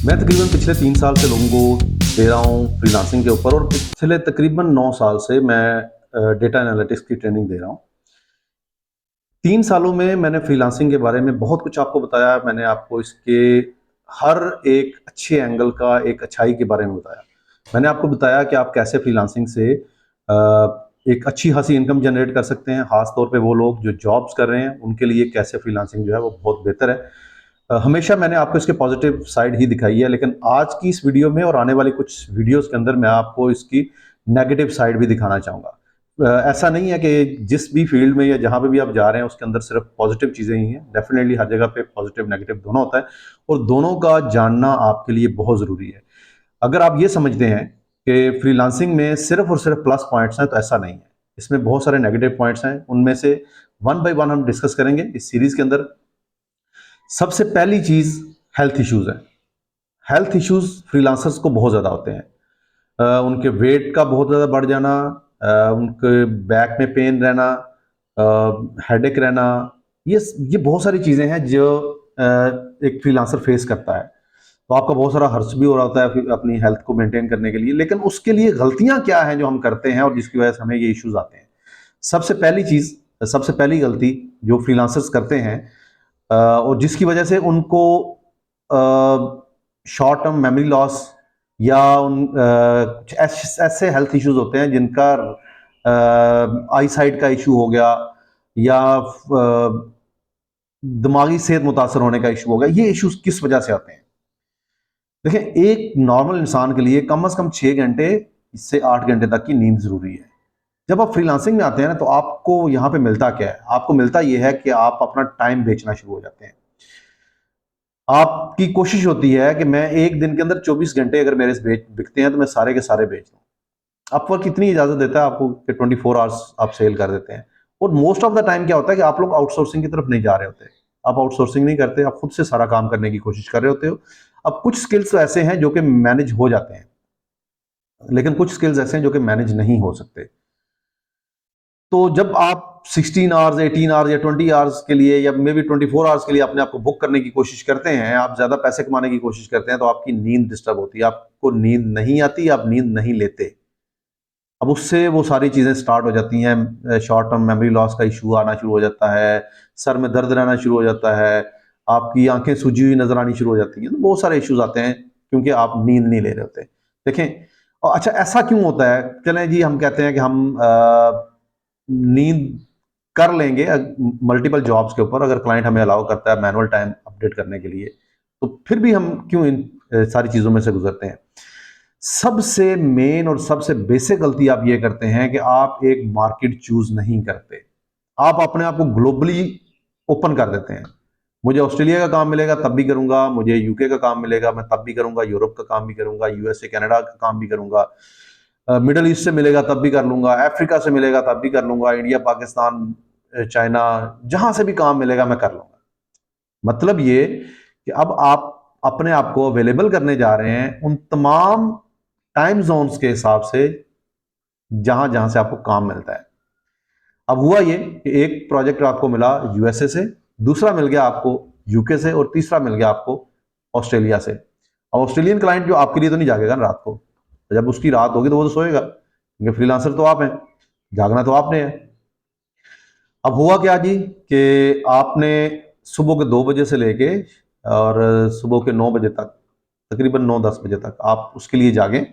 मैं तकरीबन पिछले 3 साल से लोगों को दे रहा हूँ फ्रीलांसिंग के ऊपर और पिछले तकरीबन 9 साल से मैं डेटा एनालिटिक्स की ट्रेनिंग दे रहा हूँ। 3 सालों में मैंने फ्रीलांसिंग के बारे में बहुत कुछ आपको बताया, मैंने आपको इसके हर एक अच्छे एंगल का, एक अच्छाई के बारे में बताया। मैंने आपको बताया कि आप कैसे फ्रीलांसिंग से एक अच्छी खासी इनकम जनरेट कर सकते हैं, ख़ास तौर पे वो लोग जो जॉब्स कर रहे हैं, उनके लिए कैसे फ्रीलांसिंग जो है वो बहुत बेहतर है। हमेशा मैंने आपको इसके पॉजिटिव साइड ही दिखाई है, लेकिन आज की इस वीडियो में और आने वाली कुछ वीडियोस के अंदर मैं आपको इसकी नेगेटिव साइड भी दिखाना चाहूँगा। ऐसा नहीं है कि जिस भी फील्ड में या जहाँ पे भी आप जा रहे हैं उसके अंदर सिर्फ पॉजिटिव चीज़ें ही हैं। डेफिनेटली हर जगह पे पॉजिटिव नेगेटिव दोनों होता है और दोनों का जानना आपके लिए बहुत ज़रूरी है। अगर आप ये समझते हैं कि फ्रीलांसिंग में सिर्फ और सिर्फ प्लस पॉइंट्स हैं, तो ऐसा नहीं है। इसमें बहुत सारे नेगेटिव पॉइंट्स हैं, उनमें से वन बाय वन हम डिस्कस करेंगे इस सीरीज के अंदर। सबसे पहली चीज़ हेल्थ इश्यूज़ है। हेल्थ इश्यूज़ फ्रीलांसर्स को बहुत ज़्यादा होते हैं। उनके वेट का बहुत ज़्यादा बढ़ जाना, उनके बैक में पेन रहना, हेडेक रहना, ये बहुत सारी चीज़ें हैं जो एक फ्रीलांसर फेस करता है। तो आपका बहुत सारा खर्च भी हो रहा होता है फिर अपनी हेल्थ को मेंटेन करने के लिए, लेकिन उसके लिए गलतियां क्या हैं जो हम करते हैं और जिसकी वजह से हमें ये इश्यूज आते हैं। सबसे पहली चीज़, सबसे पहली गलती जो फ्रीलांसर्स करते हैं और जिसकी वजह से उनको शॉर्ट टर्म मेमोरी लॉस या कुछ ऐसे हेल्थ इश्यूज होते हैं जिनका आई साइट का इशू हो गया या दिमागी सेहत मुतासर होने का इशू हो गया। ये इश्यूज किस वजह से आते हैं? देखिए, एक नॉर्मल इंसान के लिए कम से कम 6 घंटे से 8 घंटे तक की नींद जरूरी है। जब आप फ्रीलांसिंग में आते हैं ना, तो आपको यहाँ पे मिलता क्या है? आपको मिलता यह है कि आप अपना टाइम बेचना शुरू हो जाते हैं। आपकी कोशिश होती है कि मैं एक दिन के अंदर 24 घंटे अगर मेरे से बिकते हैं तो मैं सारे के सारे बेच दूं। अपवर्क इतनी इजाजत देता है आपको कि 24 आवर्स आप सेल कर देते हैं। और मोस्ट ऑफ द टाइम क्या होता है कि आप लोग आउटसोर्सिंग की तरफ नहीं जा रहे होते। आप आउटसोर्सिंग नहीं करते, आप खुद से सारा काम करने की कोशिश कर रहे होते हो। अब कुछ स्किल्स ऐसे हैं जो कि मैनेज हो जाते हैं, लेकिन कुछ स्किल्स ऐसे हैं जो कि मैनेज नहीं हो सकते। तो जब आप 16 आवर्स, 18 आवर्स या 20 आवर्स के लिए या मे बी 24 आवर्स के लिए अपने आप को बुक करने की कोशिश करते हैं, आप ज्यादा पैसे कमाने की कोशिश करते हैं, तो आपकी नींद डिस्टर्ब होती है, आपको नींद नहीं आती, आप नींद नहीं लेते। अब उससे वो सारी चीजें स्टार्ट हो जाती हैं। शॉर्ट टर्म मेमोरी लॉस का इशू आना शुरू हो जाता है, सर में दर्द रहना शुरू हो जाता है, आपकी आंखें सूजी हुई नजर आनी शुरू हो जाती हैं। तो बहुत सारे इश्यूज आते हैं क्योंकि आप नींद नहीं ले रहे होते। देखें, और अच्छा ऐसा क्यों होता है? चलें जी, हम कहते हैं कि हम नींद कर लेंगे मल्टीपल जॉब्स के ऊपर, अगर क्लाइंट हमें अलाउ करता है मैनुअल टाइम अपडेट करने के लिए, तो फिर भी हम क्यों इन सारी चीजों में से गुजरते हैं? सबसे मेन और सबसे बेसिक गलती आप ये करते हैं कि आप एक मार्केट चूज नहीं करते। आप अपने आप को ग्लोबली ओपन कर देते हैं। मुझे ऑस्ट्रेलिया का काम मिलेगा तब भी करूंगा, मुझे यूके का काम मिलेगा मैं तब भी करूंगा, यूरोप का काम भी करूंगा, यूएसए कनाडा का काम भी करूंगा, मिडल ईस्ट से मिलेगा तब भी कर लूंगा, अफ्रीका से मिलेगा तब भी कर लूंगा, इंडिया, पाकिस्तान, चाइना, जहां से भी काम मिलेगा मैं कर लूंगा। मतलब ये कि अब आप अपने आप को अवेलेबल करने जा रहे हैं उन तमाम टाइम जोन्स के हिसाब से जहां जहां से आपको काम मिलता है। अब हुआ ये कि एक प्रोजेक्ट आपको मिला यूएसए से, दूसरा मिल गया आपको यूके से और तीसरा मिल गया आपको ऑस्ट्रेलिया से। अब ऑस्ट्रेलियन क्लाइंट जो आपके लिए तो नहीं जागेगा ना रात को, तो जब उसकी रात होगी तो वो तो सोएगा, क्योंकि फ्रीलांसर तो आप हैं, जागना तो आपने है। अब हुआ क्या जी कि आपने सुबह के 2 बजे से लेके और सुबह के 9 बजे तक, तकरीबन 9-10 बजे तक आप उसके लिए जागें,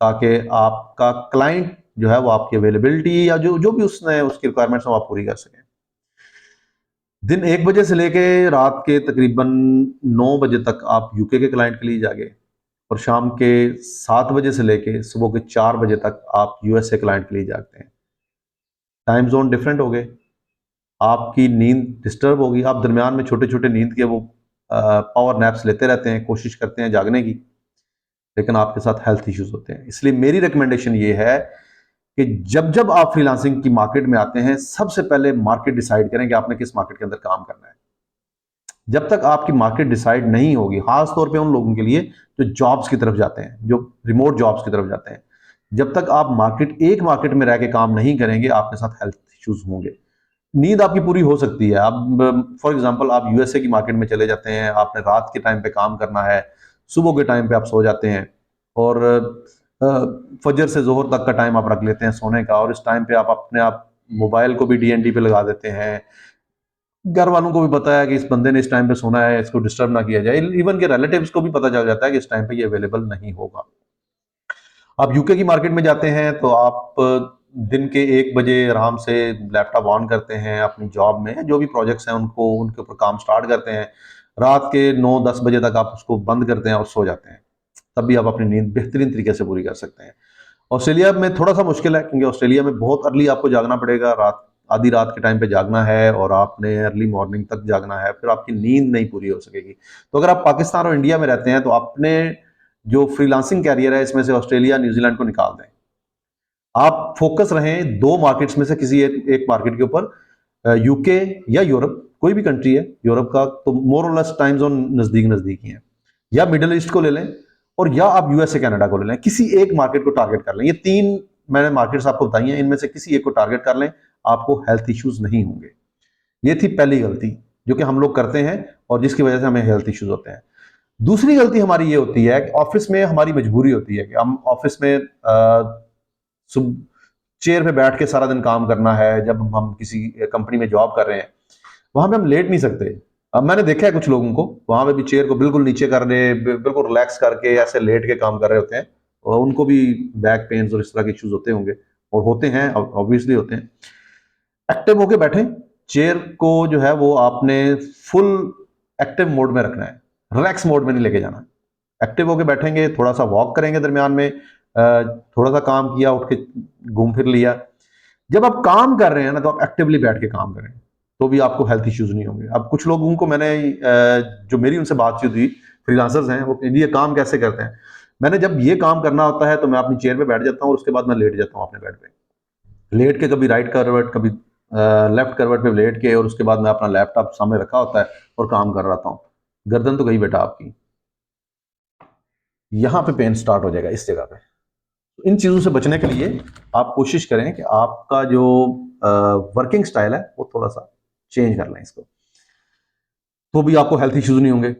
ताकि आपका क्लाइंट जो है वो आपकी अवेलेबिलिटी या जो जो भी उसने उसकी रिक्वायरमेंट्स वो आप पूरी कर सकें। दिन 1 बजे से लेके रात के तकरीबन 9 बजे तक आप यूके के क्लाइंट के लिए जागे और शाम के 7 बजे से लेके सुबह के 4 बजे तक आप यूएसए क्लाइंट के लिए जागते हैं। टाइम जोन डिफरेंट हो गए, आपकी नींद डिस्टर्ब होगी, आप दरमियान में छोटे छोटे नींद के वो पावर नैप्स लेते रहते हैं, कोशिश करते हैं जागने की, लेकिन आपके साथ हेल्थ इश्यूज होते हैं। इसलिए मेरी रिकमेंडेशन ये है कि जब जब आप फ्रीलांसिंग की मार्केट में आते हैं, सबसे पहले मार्केट डिसाइड करें कि आपने किस मार्केट के अंदर काम करना है। जब तक आपकी मार्केट डिसाइड नहीं होगी, खास तौर पे उन लोगों के लिए जो जॉब्स की तरफ जाते हैं, जो रिमोट जॉब्स की तरफ जाते हैं, जब तक आप एक मार्केट में रह के काम नहीं करेंगे, आपके साथ हेल्थ इश्यूज होंगे। नींद आपकी पूरी हो सकती है। अब फॉर एग्जांपल आप यूएसए की मार्केट में चले जाते हैं, आपने रात के टाइम पे काम करना है, सुबह के टाइम पे आप सो जाते हैं और फजर से जोहर तक का टाइम आप रख लेते हैं सोने का, और इस टाइम पे आप अपने आप मोबाइल को भी डीएनडी पे लगा देते हैं। घर वालों को भी पता है कि इस बंदे ने इस टाइम पे सोना है, इसको डिस्टर्ब ना किया जाए। इवन के रिलेटिव्स को भी पता चल जाता है कि इस टाइम पे ये अवेलेबल नहीं होगा। आप यूके की मार्केट में जाते हैं तो आप दिन के 1 बजे आराम से लैपटॉप ऑन करते हैं, अपनी जॉब में जो भी प्रोजेक्ट्स हैं उनको उनके ऊपर काम स्टार्ट करते हैं। रात के 9-10 बजे तक आप उसको बंद करते हैं और सो जाते हैं। तब भी आप अपनी नींद बेहतरीन तरीके से पूरी कर सकते हैं। ऑस्ट्रेलिया में थोड़ा सा मुश्किल है क्योंकि ऑस्ट्रेलिया में बहुत अर्ली आपको जागना पड़ेगा, रात आधी रात के टाइम पे जागना है और आपने अर्ली मॉर्निंग तक जागना है, फिर आपकी नींद नहीं पूरी हो सकेगी। तो अगर आप पाकिस्तान और इंडिया में रहते हैं तो अपने जो फ्रीलांसिंग कैरियर है इसमें से ऑस्ट्रेलिया न्यूजीलैंड को निकाल दें। आप फोकस रहें 2 मार्केट्स में से किसी एक मार्केट के ऊपर, यूके या यूरोप, कोई भी कंट्री है यूरोप का तो मोर और लेस टाइम जोन नजदीक नजदीक ही है, या मिडिल ईस्ट को ले लें और या आप यूएसए कनाडा को ले लें। किसी एक मार्केट को टारगेट कर लें। ये 3 मैंने मार्केट्स आपको बताई हैं, इनमें से किसी एक को टारगेट कर लें, आपको हेल्थ इश्यूज नहीं होंगे। ये थी पहली गलती जो कि हम लोग करते हैं और जिसकी वजह से हमें हेल्थ इश्यूज होते हैं। दूसरी गलती हमारी ये होती है कि ऑफिस में हमारी मजबूरी होती है कि हम ऑफिस में चेयर पे बैठ के सारा दिन काम करना है। जब हम किसी कंपनी में जॉब कर रहे हैं वहां पे हम लेट नहीं सकते। अब मैंने देखा है कुछ लोगों को वहां पे भी चेयर को बिल्कुल नीचे कर रहे, बिल्कुल रिलैक्स करके ऐसे लेट के काम कर रहे होते हैं, और उनको भी बैक पेन्स और इस तरह के इश्यूज होते होंगे, और होते हैं, ऑब्वियसली होते हैं। एक्टिव होके बैठे, चेयर को जो है वो आपने फुल एक्टिव मोड में रखना है, रिलैक्स मोड में नहीं लेके जाना। एक्टिव होके बैठेंगे, थोड़ा सा वॉक करेंगे दरमियान में, थोड़ा सा काम किया, उठ के घूम फिर लिया। जब आप काम कर रहे हैं ना तो आप एक्टिवली बैठ के काम करें, तो भी आपको हेल्थ इश्यूज नहीं होंगे। अब कुछ लोगों को मैंने जो मेरी उनसे बातचीत हुई, फ्रीलांसर्स हैं, वो ये काम कैसे करते हैं। मैंने जब ये काम करना होता है तो मैं अपनी चेयर पे बैठ जाता हूँ और उसके बाद मैं लेट जाता हूँ अपने बेड पे, लेट के कभी राइट करवट कभी लेफ्ट करवट पे लेट के, और उसके बाद मैं अपना लैपटॉप सामने रखा होता है और काम कर रहा हूँ। गर्दन तो गई बेटा आपकी, यहां पे पेन स्टार्ट हो जाएगा इस जगह पे। इन चीजों से बचने के लिए आप कोशिश करें कि आपका जो वर्किंग स्टाइल है वो थोड़ा सा चेंज कर लें इसको, तो भी आपको हेल्थ इश्यूज नहीं होंगे।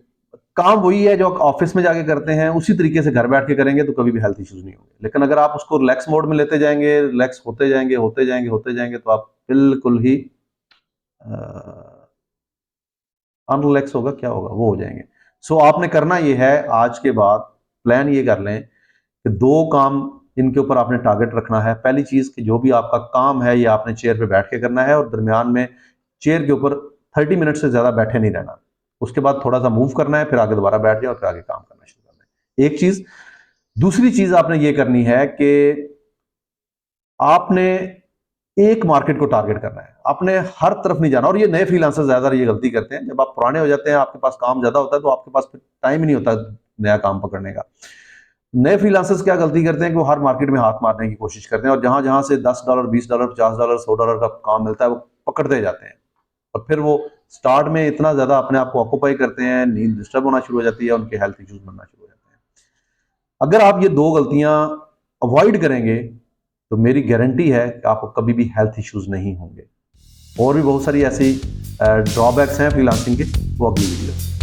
काम वही है जो ऑफिस में जाके करते हैं, उसी तरीके से घर बैठ के करेंगे तो कभी भी हेल्थ इश्यूज नहीं होंगे। लेकिन अगर आप उसको रिलैक्स मोड में लेते जाएंगे, रिलैक्स होते जाएंगे होते जाएंगे होते जाएंगे, तो आप बिल्कुल ही अनरिलैक्स होगा, क्या होगा, वो हो जाएंगे। सो आपने करना ये है, आज के बाद प्लान ये कर लें कि 2 काम इनके ऊपर आपने टारगेट रखना है। पहली चीज कि जो भी आपका काम है ये आपने चेयर पे बैठ के करना है, और दरमियान में चेयर के ऊपर 30 मिनट से ज्यादा बैठे नहीं रहना। उसके बाद थोड़ा सा मूव करना है, फिर आगे दोबारा बैठ जाए और फिर आगे काम करना शुरू करना है। एक चीज। दूसरी चीज आपने ये करनी है कि आपने एक मार्केट को टारगेट करना है, आपने हर तरफ नहीं जाना। और ये नए फ्रीलांसर ज्यादा ये गलती करते हैं, जब आप पुराने हो जाते हैं, आपके पास काम ज्यादा होता है, तो आपके पास फिर टाइम ही नहीं होता नया काम पकड़ने का। नए फ्रीलांसर्स क्या गलती करते हैं कि वो हर मार्केट में हाथ मारने की कोशिश करते हैं, और जहां जहां से $10 $20 $50 $100 का काम मिलता है वो पकड़ते जाते हैं, और फिर वो स्टार्ट में इतना ज्यादा अपने आप को ऑक्यूपाई करते हैं, नींद डिस्टर्ब होना शुरू हो जाती है, उनके हेल्थ इश्यूज बनना शुरू हो जाते हैं। अगर आप ये 2 गलतियां अवॉइड करेंगे तो मेरी गारंटी है कि आपको कभी भी हेल्थ इश्यूज नहीं होंगे। और भी बहुत सारी ऐसी ड्रॉबैक्स हैं फ्रीलांसिंग के, वो अगली वीडियो